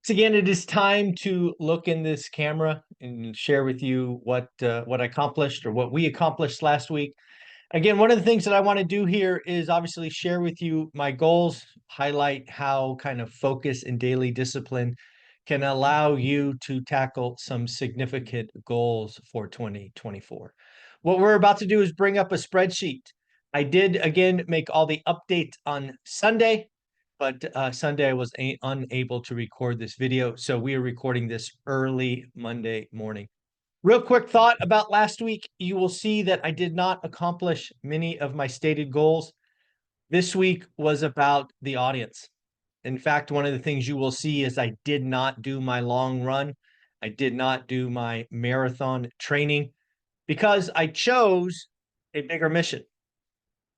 So again, it is time to look in this camera and share with you what I accomplished or what we accomplished last week. Again, one of the things that I want to do here is obviously share with you my goals, highlight how kind of focus and daily discipline can allow you to tackle some significant goals for 2024. What we're about to do is bring up a spreadsheet. I did again make all the updates on Sunday, but Sunday I was unable to record this video, so we are recording this early Monday morning. Real quick thought about last week. You will see that I did not accomplish many of my stated goals. This week was about the audience. In fact, one of the things you will see is I did not do my long run. I did not do my marathon training because I chose a bigger mission.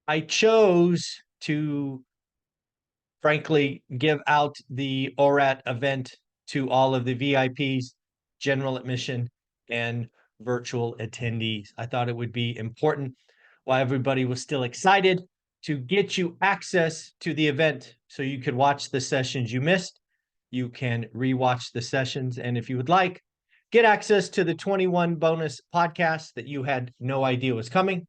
I chose to, frankly, give out the ORAT event to all of the VIPs, general admission, and virtual attendees. I thought it would be important while everybody was still excited to get you access to the event so you could watch the sessions you missed. You can rewatch the sessions, and if you would like, get access to the 21 bonus podcasts that you had no idea was coming,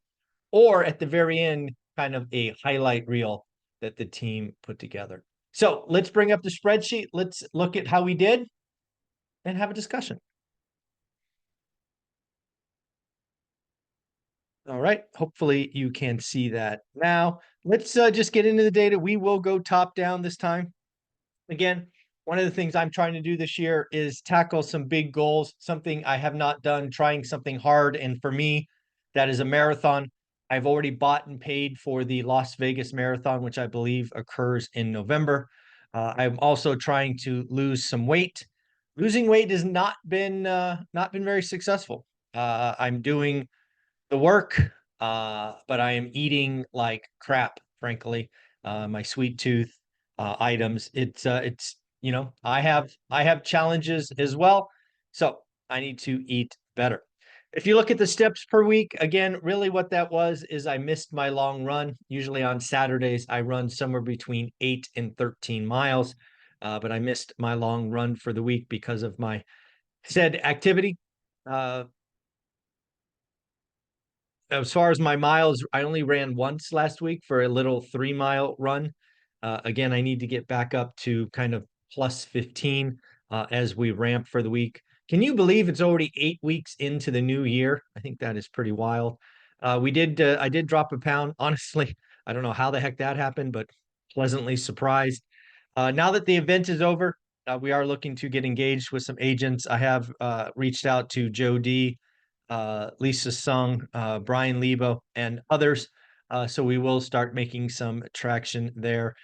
or at the very end, kind of a highlight reel that the team put together. So let's bring up the spreadsheet. Let's look at how we did and have a discussion. All right, hopefully you can see that now. Let's just get into the data. We will go top down this time. Again, one of the things I'm trying to do this year is tackle some big goals, something I have not done, trying something hard. And for me, that is a marathon. I've already bought and paid for the Las Vegas Marathon, which I believe occurs in November. I'm also trying to lose some weight. Losing weight has not been very successful. I'm doing the work, but I am eating like crap, frankly. My sweet tooth items. It's I have challenges as well, so I need to eat better. If you look at the steps per week, again, really what that was is I missed my long run. Usually on Saturdays, I run somewhere between 8 and 13 miles, but I missed my long run for the week because of my said activity. As far as my miles, I only ran once last week for a little 3-mile run. Again, I need to get back up to kind of plus 15 as we ramp for the week. Can you believe it's already 8 weeks into the new year? I think that is pretty wild. I did drop a pound. Honestly, I don't know how the heck that happened, but pleasantly surprised. Now that the event is over, we are looking to get engaged with some agents. I have reached out to Joe D, Lisa Sung, Brian Lebo, and others. So we will start making some traction there.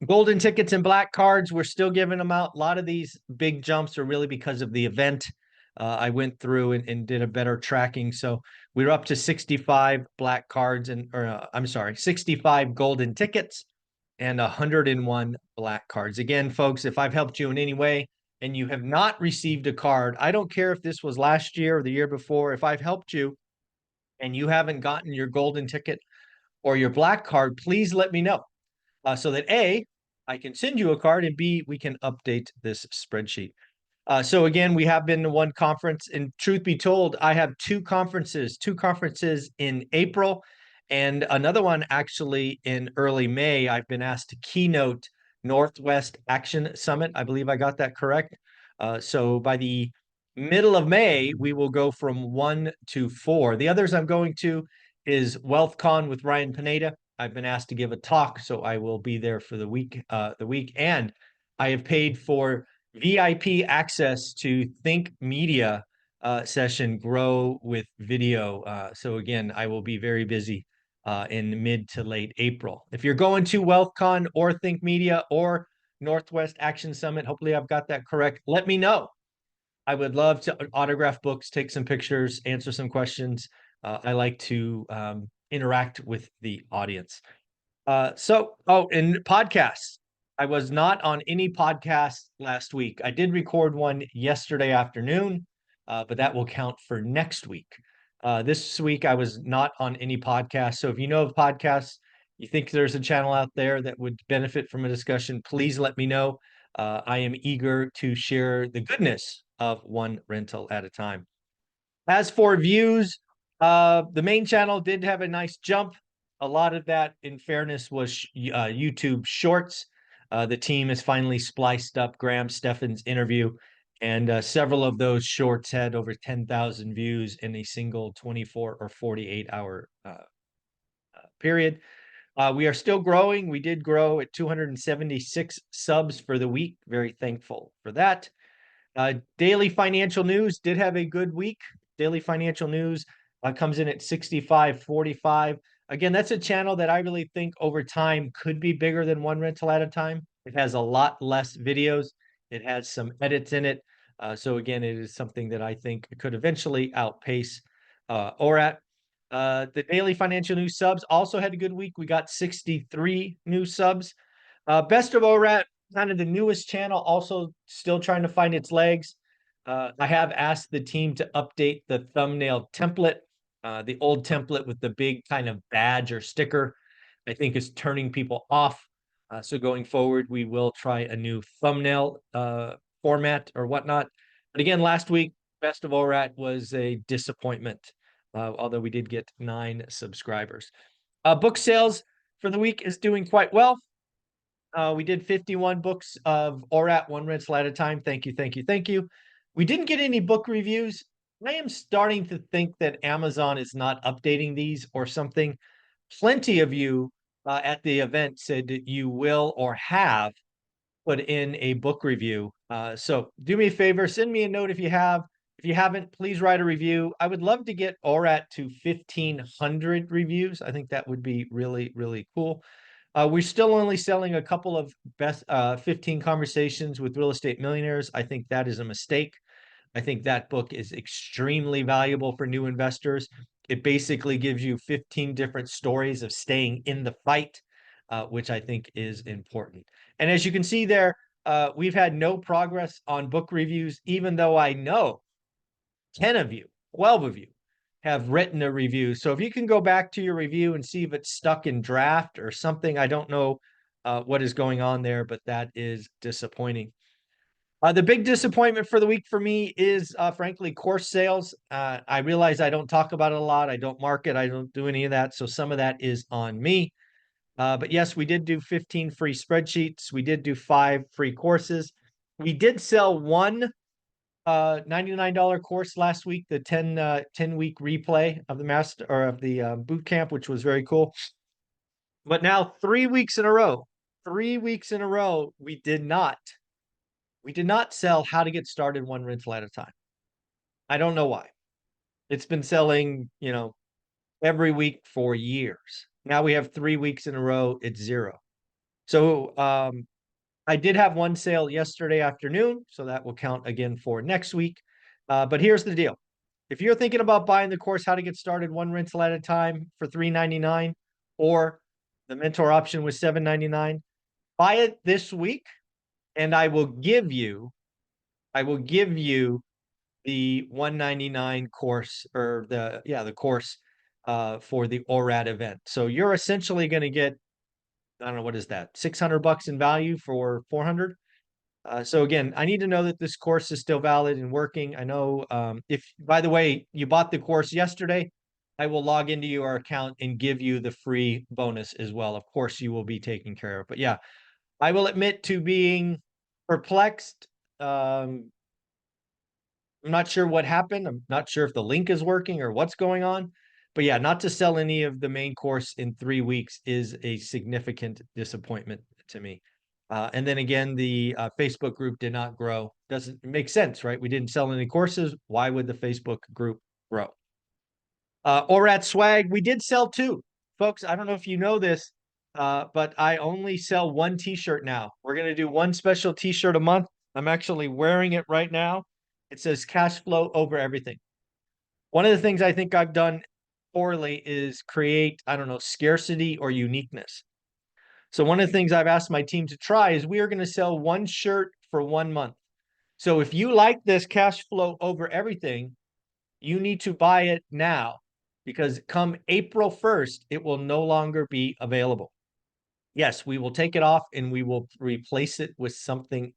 Golden tickets and black cards, we're still giving them out. A lot of these big jumps are really because of the event. I went through and did a better tracking. So we were up to 65 black cards I'm sorry, 65 golden tickets and 101 black cards. Again, folks, if I've helped you in any way and you have not received a card, I don't care if this was last year or the year before, if I've helped you and you haven't gotten your golden ticket or your black card, please let me know so that A, I can send you a card, and B, we can update this spreadsheet. So again, we have been to one conference, and truth be told, I have two conferences in April and another one actually in early May. I've been asked to keynote Northwest Action Summit. I believe I got that correct. So by the middle of May, we will go from 1 to 4. The others I'm going to is WealthCon with Ryan Pineda. I've been asked to give a talk, so I will be there for the week. And I have paid for VIP access to Think Media session Grow with Video. So again, I will be very busy in mid to late April. If you're going to WealthCon or Think Media or Northwest Action Summit, hopefully I've got that correct, let me know. I would love to autograph books, take some pictures, answer some questions. I like to interact with the audience. And podcasts. I was not on any podcast last week. I did record one yesterday afternoon, but that will count for next week. This week, I was not on any podcast. So if you know of podcasts, you think there's a channel out there that would benefit from a discussion, please let me know. I am eager to share the goodness of one rental at a time. As for views, the main channel did have a nice jump. A lot of that, in fairness, was YouTube Shorts. The team has finally spliced up Graham Stephan's interview, and several of those shorts had over 10,000 views in a single 24 or 48-hour period. We are still growing. We did grow at 276 subs for the week. Very thankful for that. Daily financial news did have a good week. Daily financial news comes in at 6545. Again, that's a channel that I really think over time could be bigger than one rental at a time. It has a lot less videos. It has some edits in it. So again, it is something that I think could eventually outpace ORAT. The daily financial news subs also had a good week. We got 63 new subs. Best of ORAT, kind of the newest channel, also still trying to find its legs. I have asked the team to update the thumbnail template. The old template with the big kind of badge or sticker, I think, is turning people off. So going forward, we will try a new thumbnail format or whatnot. But again, last week, Best of ORAT was a disappointment, although we did get 9 subscribers. Book sales for the week is doing quite well. We did 51 books of ORAT, one rental at a time. Thank you, thank you, thank you. We didn't get any book reviews. I am starting to think that Amazon is not updating these or something. Plenty of you at the event said that you will or have put in a book review. So do me a favor, send me a note if you have. If you haven't, please write a review. I would love to get ORAT to 1,500 reviews. I think that would be really, really cool. We're still only selling a couple of best 15 conversations with real estate millionaires. I think that is a mistake. I think that book is extremely valuable for new investors. It basically gives you 15 different stories of staying in the fight, which I think is important. And as you can see there, we've had no progress on book reviews, even though I know 10 of you, 12 of you have written a review. So if you can go back to your review and see if it's stuck in draft or something, I don't know what is going on there, but that is disappointing. The big disappointment for the week for me is, frankly, course sales. I realize I don't talk about it a lot. I don't market. I don't do any of that. So some of that is on me. But yes, we did do 15 free spreadsheets. We did do 5 free courses. We did sell one $99 course last week, the 10-week replay of the master or of the boot camp, which was very cool. But now 3 weeks in a row, we did not sell How to Get Started One Rental at a Time. I don't know why. It's been selling, every week for years. Now we have 3 weeks in a row, it's 0. So I did have one sale yesterday afternoon, so that will count again for next week. But here's the deal. If you're thinking about buying the course, How to Get Started One Rental at a Time for $3.99, or the mentor option was $7.99, buy it this week, and I will give you the $199 course, or the course for the ORAT event. So you're essentially going to get, I don't know, what is that, $600 in value for 400. So again, I need to know that this course is still valid and working. I know if, by the way, you bought the course yesterday, I will log into your account and give you the free bonus as well. Of course, you will be taken care of. But yeah, I will admit to being perplexed. I'm not sure what happened. I'm not sure if the link is working or what's going on. But yeah, not to sell any of the main course in 3 weeks is a significant disappointment to me. And then again, the Facebook group did not grow. Doesn't make sense, right? We didn't sell any courses. Why would the Facebook group grow? ORAT swag, we did sell 2. Folks, I don't know if you know this, but I only sell 1 t-shirt now. We're going to do 1 special t-shirt a month. I'm actually wearing it right now. It says cash flow over everything. One of the things I think I've done poorly is create, I don't know, scarcity or uniqueness. So one of the things I've asked my team to try is we are going to sell 1 shirt for 1 month. So if you like this cash flow over everything, you need to buy it now, because come April 1st, it will no longer be available. Yes, we will take it off and we will replace it with something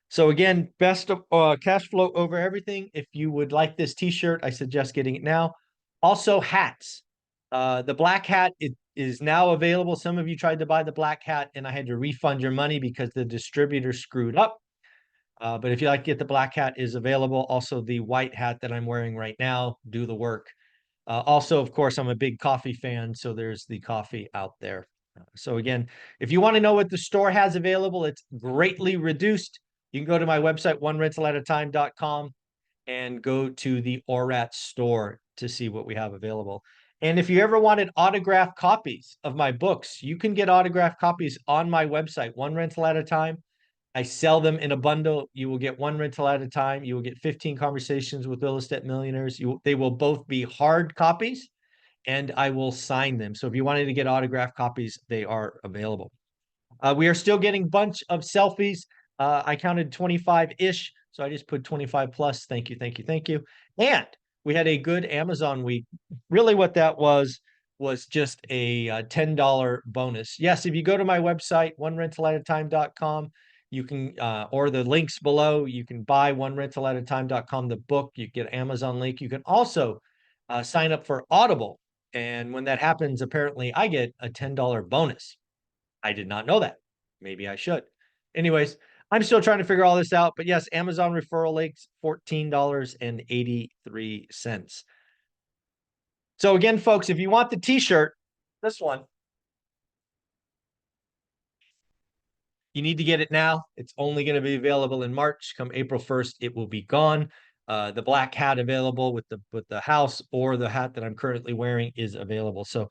So again, best of cash flow over everything. If you would like this t-shirt, I suggest getting it now. Also hats. The black hat it is now available. Some of you tried to buy the black hat and I had to refund your money because the distributor screwed up. But if you like to get the black hat is available. Also the white hat that I'm wearing right now, do the work. Also, of course, I'm a big coffee fan, so there's the coffee out there. So again, if you want to know what the store has available, it's greatly reduced. You can go to my website, onerentalatatime.com, and go to the ORAT store to see what we have available. And if you ever wanted autographed copies of my books, you can get autographed copies on my website, One Rental at a Time. I sell them in a bundle. You will get one rental at a time. You will get 15 conversations with real estate millionaires. They will both be hard copies and I will sign them. So if you wanted to get autographed copies, they are available. We are still getting a bunch of selfies. I counted 25-ish. So I just put 25 plus. Thank you, thank you, thank you. And we had a good Amazon week. Really what that was just a $10 bonus. Yes, if you go to my website, onerentalatatime.com, you can, or the links below, you can buy onerentalatatime.com, the book, you get Amazon link. You can also sign up for Audible. And when that happens, apparently I get a $10 bonus. I did not know that. Maybe I should. Anyways, I'm still trying to figure all this out. But yes, Amazon referral links, $14.83. So again, folks, if you want the t-shirt, this one, you need to get it now. It's only going to be available in March. Come April 1st, it will be gone. The black hat available with the house or the hat that I'm currently wearing is available. So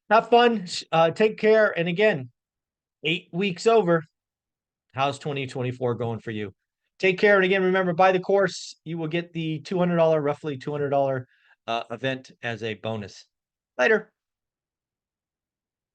have fun. Take care. And again, 8 weeks over. How's 2024 going for you? Take care. And again, remember, buy the course. You will get the $200, roughly $200 event as a bonus. Later.